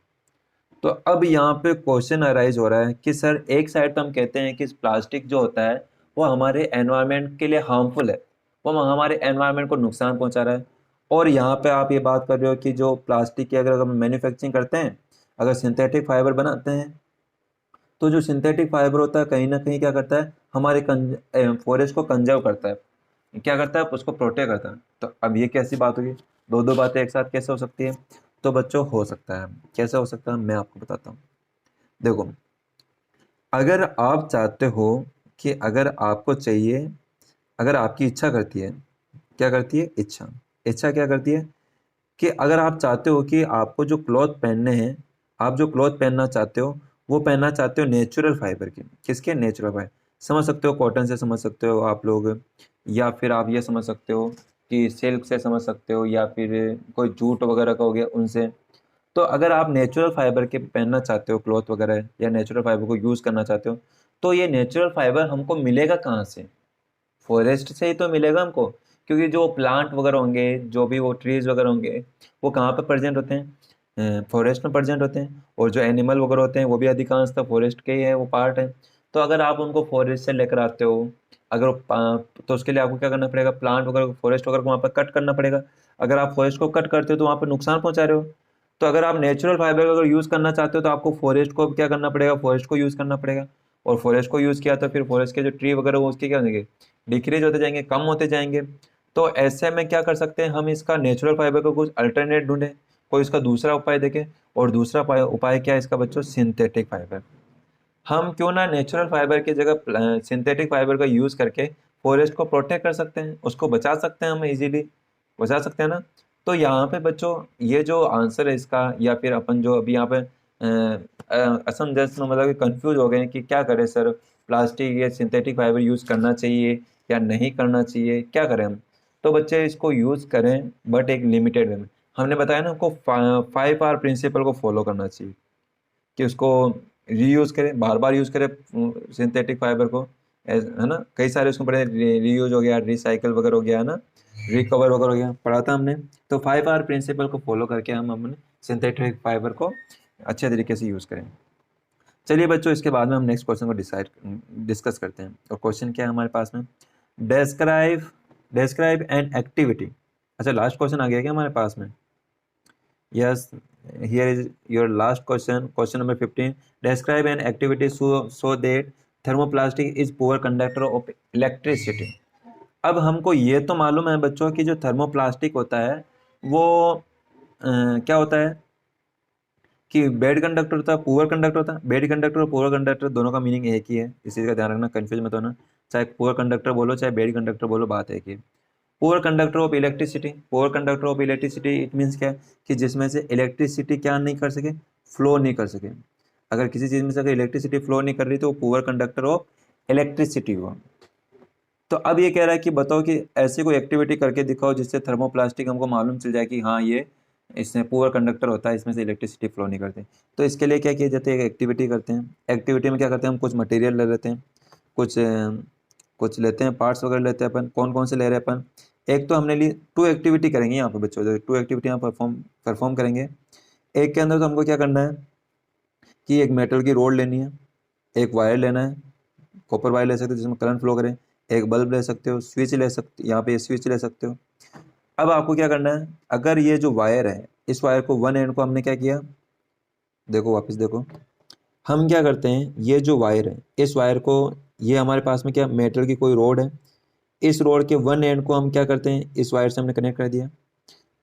तो अब यहाँ पे क्वेश्चन अराइज हो रहा है कि सर एक साइड तो हम कहते हैं कि प्लास्टिक जो होता है वो हमारे एनवायरनमेंट के लिए हार्मफुल है, वो हमारे एनवायरनमेंट को नुकसान पहुंचा रहा है। और यहाँ पे आप ये बात कर रहे हो कि जो प्लास्टिक की अगर हम मैन्युफैक्चरिंग करते हैं, अगर सिंथेटिक फाइबर बनाते हैं, तो जो सिंथेटिक फाइबर होता है कहीं ना कहीं क्या करता है, हमारे फॉरेस्ट को कंजर्व करता है, क्या करता है, उसको प्रोटेक्ट करता है। तो अब ये कैसी बात होगी, दो दो बातें एक साथ कैसे हो सकती है? तो बच्चों हो सकता है, कैसे हो सकता है मैं आपको बताता हूँ। देखो, अगर आप चाहते हो कि अगर आपको चाहिए, अगर आपकी इच्छा करती है, क्या करती है, इच्छा, इच्छा क्या करती है कि अगर आप चाहते हो कि आपको जो क्लॉथ पहनने हैं, आप जो क्लॉथ पहनना चाहते हो वो पहनना चाहते हो नेचुरल फाइबर के, किसके, नेचुरल फाइबर। समझ सकते हो कॉटन से समझ सकते हो आप लोग, या फिर आप ये समझ सकते हो कि सिल्क से समझ सकते हो, या फिर कोई जूट वगैरह का हो गया उनसे। तो अगर आप नेचुरल फाइबर के पहनना चाहते हो क्लॉथ वगैरह, या नेचुरल फाइबर को यूज़ करना चाहते हो, तो ये नेचुरल फाइबर हमको मिलेगा कहाँ से? फॉरेस्ट से ही तो मिलेगा हमको। क्योंकि जो प्लांट वगैरह होंगे, जो भी वो ट्रीज वगैरह होंगे, वो कहाँ पर प्रेजेंट होते हैं, फॉरेस्ट में प्रेजेंट होते हैं। और जो एनिमल वगैरह होते हैं वो भी अधिकांशतः फॉरेस्ट के ही है, वो पार्ट है। तो अगर आप उनको फॉरेस्ट से लेकर आते हो, अगर तो उसके लिए आपको क्या करना पड़ेगा, प्लांट वगैरह फॉरेस्ट वगैरह को वहाँ पर कट करना पड़ेगा। अगर आप फॉरेस्ट को कट करते हो तो वहाँ पर नुकसान पहुँचा रहे हो। तो अगर आप नेचुरल फाइबर अगर यूज़ करना चाहते हो तो आपको फॉरेस्ट को क्या करना पड़ेगा, फॉरेस्ट को यूज़ करना पड़ेगा। और फॉरेस्ट को यूज़ किया तो फिर फॉरेस्ट के जो ट्री वगैरह वो उसके क्या होंगे, डिक्रीज होते जाएंगे, कम होते जाएंगे। तो ऐसे में क्या कर सकते हैं हम, इसका नेचुरल फाइबर का कुछ अल्टरनेट ढूंढें, कोई इसका दूसरा उपाय देखें। और दूसरा उपाय क्या है इसका बच्चों, सिंथेटिक फाइबर। हम क्यों ना नेचुरल फाइबर की जगह सिंथेटिक फाइबर का यूज़ करके फॉरेस्ट को प्रोटेक्ट कर सकते हैं, उसको बचा सकते हैं, हम इजीली बचा सकते हैं ना। तो यहाँ पे बच्चों ये जो आंसर है इसका, या फिर अपन जो अभी यहाँ पे असमंजस में मतलब कंफ्यूज हो गए हैं कि क्या करें सर, प्लास्टिक या सिंथेटिक फाइबर यूज़ करना चाहिए या नहीं करना चाहिए, क्या करें हम? तो बच्चे इसको यूज़ करें बट एक लिमिटेड वे में। हमने बताया ना आपको 5R प्रिंसिपल को फॉलो करना चाहिए, कि उसको रीयूज़ करें, बार बार यूज़ करें सिंथेटिक फाइबर को, है ना। कई सारे उसमें पढ़े, रीयूज हो गया, रिसाइकल वगैरह हो गया, है ना, रिकवर वगैरह हो गया, पढ़ा था हमने। तो 5R प्रिंसिपल को फॉलो करके हम अपने सिंथेटिक फाइबर को अच्छे तरीके से यूज़ करें। चलिए बच्चों, इसके बाद में हम नेक्स्ट क्वेश्चन को डिस्कस करते हैं। और क्वेश्चन क्या है हमारे पास में, डेस्क्राइब डेस्क्राइब एन एक्टिविटी। अच्छा, लास्ट क्वेश्चन आ गया क्या हमारे पास में? Yes, here is your last question. Question number 15. Describe an activity so that thermoplastic is poor conductor of electricity. अब हमको ये तो मालूम है बच्चों कि जो थर्मोप्लास्टिक होता है वो क्या होता है कि बेड कंडक्टर होता है, पुअर कंडक्टर होता है। बेड कंडक्टर और पुअर कंडक्टर दोनों का मीनिंग एक ही है, इस चीज़ का ध्यान रखना, कंफ्यूज मत होना। चाहे पुअर कंडक्टर बोलो चाहे बेड कंडक्टर बोलो, बात एक ही है। Poor conductor of electricity, poor conductor of electricity it means क्या है कि जिसमें से इलेक्ट्रिसिटी क्या नहीं कर सके, फ्लो नहीं कर सके। अगर किसी चीज़ में से अगर इलेक्ट्रिसिटी फ्लो नहीं कर रही तो वो पुअर कंडक्टर ऑफ इलेक्ट्रिसिटी हुआ। तो अब ये कह रहा है कि बताओ कि ऐसी कोई एक्टिविटी करके दिखाओ जिससे थर्मोप्लास्टिक हमको मालूम चल जाए कि हाँ ये इसमें पुअर कंडक्टर होता है, इसमें से इलेक्ट्रिसिटी फ्लो नहीं करती। तो इसके लिए क्या किया जाता है, एक एक्टिविटी करते हैं। एक्टिविटी में क्या करते हैं, हम कुछ मटेरियल ले लेते हैं, कुछ लेते हैं, पार्ट्स वगैरह लेते हैं अपन। कौन कौन से ले रहे हैं अपन, एक तो हमने ली, टू एक्टिविटी करेंगे यहाँ पे बच्चों, टू एक्टिविटी यहाँ परफॉर्म करेंगे। एक के अंदर तो हमको क्या करना है कि एक मेटल की रोड लेनी है, एक वायर लेना है, कॉपर वायर ले सकते हो जिसमें करंट फ्लो करे, एक बल्ब ले सकते हो, स्विच ले सकते, यहाँ पे स्विच ले सकते हो। अब आपको क्या करना है, अगर ये जो वायर है, इस वायर को वन एंड को हमने क्या किया, देखो वापस देखो, हम क्या करते हैं, ये जो वायर है, इस वायर को, ये हमारे पास में क्या मेटल की कोई रोड है, इस रोड के वन एंड को हम क्या करते हैं, इस वायर से हमने कनेक्ट कर दिया।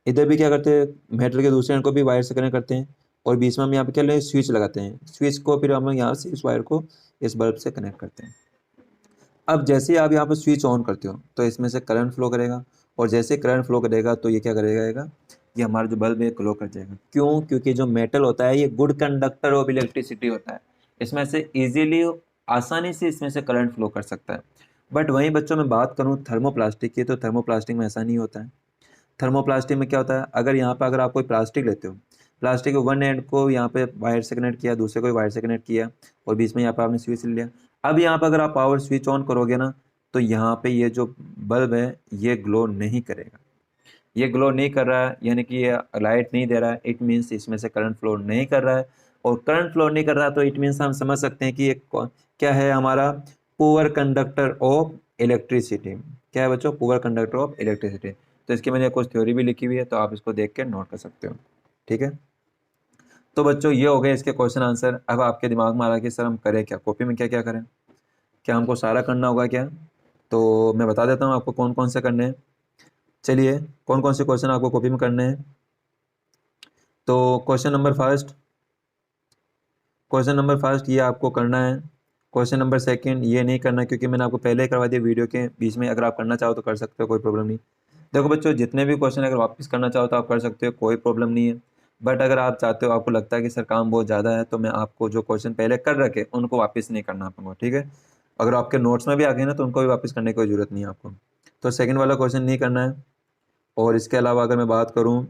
इधर भी क्या करते हैं, मेटल के दूसरे एंड को भी वायर से कनेक्ट करते हैं। और बीच में हम यहाँ पे क्या लें, स्विच लगाते हैं। स्विच को फिर हम यहाँ से इस वायर को इस बल्ब से कनेक्ट करते हैं। अब जैसे ही आप यहाँ पर स्विच ऑन करते हो तो इसमें से करंट फ्लो करेगा, और जैसे करंट फ्लो करेगा तो ये क्या करेगा, ये हमारा जो बल्ब है ग्लो कर जाएगा। क्यों? क्योंकि जो मेटल होता है ये गुड कंडक्टर ऑफ इलेक्ट्रिसिटी होता है, इसमें से इजीली आसानी से इसमें से करंट फ्लो कर सकता है। बट वहीं बच्चों में बात करूँ थर्मोप्लास्टिक की, तो थर्मोप्लास्टिक में ऐसा नहीं होता है। थर्मोप्लास्टिक में क्या होता है, अगर यहाँ पर अगर आप कोई प्लास्टिक लेते हो, प्लास्टिक के वन एंड को यहाँ पे वायर से कनेक्ट किया, दूसरे को वायर से कनेक्ट किया, और बीच में यहाँ पे आपने स्विच लिया। अब यहाँ पर अगर आप पावर स्विच ऑन करोगे ना, तो यहाँ पे ये जो बल्ब है ये ग्लो नहीं करेगा। ये ग्लो नहीं कर रहा है यानी कि ये लाइट नहीं दे रहा है, इट मीन्स इसमें से करंट फ्लो नहीं कर रहा है। और करंट फ्लो नहीं कर रहा तो इट मीन्स हम समझ सकते हैं कि ये क्या है हमारा, पुअर कंडक्टर ऑफ इलेक्ट्रिसिटी। क्या है बच्चों? Poor conductor of electricity. तो इसके मैंने कुछ थ्योरी भी लिखी हुई है, तो आप इसको देख के नोट कर सकते हो। ठीक है, तो बच्चों ये हो गए इसके क्वेश्चन आंसर। अब आपके दिमाग में आ रहा है कि सर हम करें क्या, कॉपी में क्या क्या करें, क्या हमको सारा करना होगा क्या? तो मैं बता देता हूँ आपको कौन कौन से करने हैं। चलिए, कौन कौन से क्वेश्चन आपको कॉपी में करने हैं। तो क्वेश्चन नंबर फर्स्ट ये आपको करना है। क्वेश्चन नंबर सेकंड ये नहीं करना, क्योंकि मैंने आपको पहले ही करवा दिया वीडियो के बीच में। अगर आप करना चाहो तो कर सकते हो, कोई प्रॉब्लम नहीं। देखो बच्चों, जितने भी क्वेश्चन अगर वापस करना चाहो तो आप कर सकते हो, कोई प्रॉब्लम नहीं है। बट अगर आप चाहते हो, आपको लगता है कि सर काम बहुत ज़्यादा है, तो मैं आपको जो क्वेश्चन पहले कर रखे उनको वापस नहीं करना पड़ूंगा। ठीक है, अगर आपके नोट्स में भी आ गए ना तो उनको भी वापस करने की कोई ज़रूरत नहीं है आपको। तो सेकेंड वाला क्वेश्चन नहीं करना है। और इसके अलावा अगर मैं बात करूँ,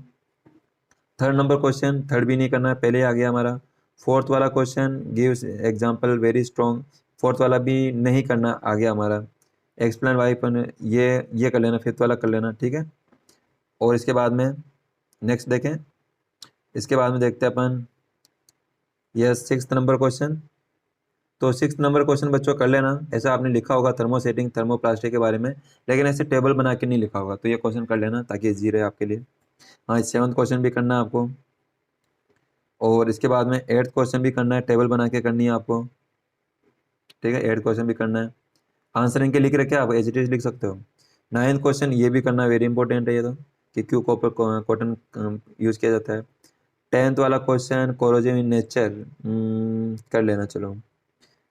थर्ड नंबर क्वेश्चन, थर्ड भी नहीं करना है, पहले ही आ गया हमारा। फोर्थ वाला question, gives example very strong, fourth वाला भी नहीं करना, आ गया हमारा। एक्सप्लेन वाई पर ये कर लेना, फिफ्थ वाला कर लेना। ठीक है, और इसके बाद में नेक्स्ट देखें, इसके बाद में देखते हैं अपन यस सिक्स्थ नंबर क्वेश्चन। तो सिक्स नंबर क्वेश्चन बच्चों कर लेना। ऐसा आपने लिखा होगा थर्मोसेटिंग थर्मोप्लास्टिक के बारे में, लेकिन ऐसे टेबल बना के नहीं लिखा होगा, तो ये क्वेश्चन कर लेना ताकि इजी रहे आपके लिए। हाँ, सेवन्थ क्वेश्चन भी करना है आपको, और इसके बाद में एट्थ क्वेश्चन भी करना है, टेबल बना के करनी है आपको। ठीक है, एट्थ क्वेश्चन भी करना है। आंसर इनके लिख रखे आप एज इट इज लिख सकते हो। नाइन्थ क्वेश्चन ये भी करना, वेरी इंपॉर्टेंट है ये तो, कि क्यों कॉपर कॉटन यूज किया जाता है। टेंथ वाला क्वेश्चन कोरोजिव इन नेचर कर लेना, चलो।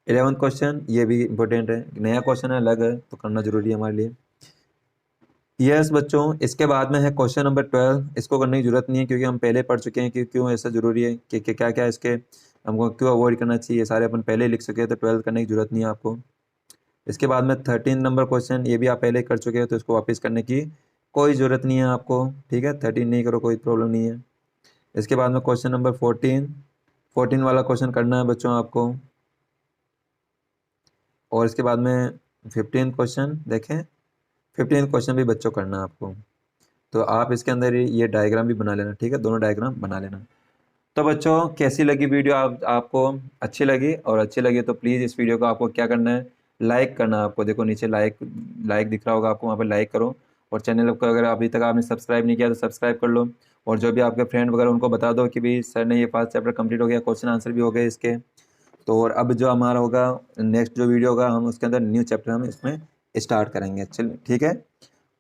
11th क्वेश्चन ये भी इंपॉर्टेंट है, नया क्वेश्चन है, अलग है, तो करना जरूरी है हमारे लिए। यस बच्चों, इसके बाद में है क्वेश्चन नंबर 12। इसको करने की जरूरत नहीं है, क्योंकि हम पहले पढ़ चुके हैं कि क्यों ऐसा जरूरी है, कि क्या क्या इसके हमको क्यों अवॉइड करना चाहिए, सारे अपन पहले लिख चुके हैं, तो 12 करने की जरूरत नहीं है आपको। इसके बाद में 13 नंबर क्वेश्चन, ये भी आप पहले कर चुके हैं, तो इसको वापस करने की कोई ज़रूरत नहीं है आपको। ठीक है, 13 नहीं करो, कोई प्रॉब्लम नहीं है। इसके बाद में क्वेश्चन नंबर 14 वाला क्वेश्चन करना है बच्चों आपको। और इसके बाद में 15 क्वेश्चन देखें, 15 क्वेश्चन भी बच्चों करना है आपको। तो आप इसके अंदर ये डायग्राम भी बना लेना। ठीक है, दोनों डायग्राम बना लेना। तो बच्चों, कैसी लगी वीडियो? आपको अच्छी लगी? और अच्छी लगी तो प्लीज़ इस वीडियो को आपको क्या करना है, लाइक करना है आपको। देखो नीचे लाइक लाइक दिख रहा होगा आपको, वहाँ पर लाइक करो। और चैनल को अगर अभी तक आपने सब्सक्राइब नहीं किया तो सब्सक्राइब कर लो। और जो भी आपके फ्रेंड वगैरह उनको बता दो कि भाई सर ने ये फर्स्ट चैप्टर कंप्लीट हो गया, क्वेश्चन आंसर भी हो गए इसके। तो और अब जो हमारा होगा नेक्स्ट जो वीडियो होगा, हम उसके अंदर न्यू चैप्टर हम इसमें स्टार्ट करेंगे। चल ठीक है।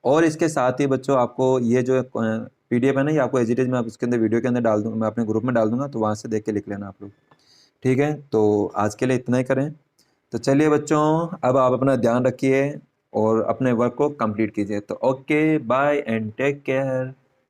और इसके साथ ही बच्चों, आपको ये जो पीडीएफ है ना, ये आपको एज इट इज मैं आप उसके अंदर वीडियो के अंदर डाल दूँगा, मैं अपने ग्रुप में डाल दूंगा, तो वहाँ से देख के लिख लेना आप लोग। ठीक है, तो आज के लिए इतना ही करें। तो चलिए बच्चों, अब आप अपना ध्यान रखिए और अपने वर्क को कंप्लीट कीजिए। तो okay, bye and take care.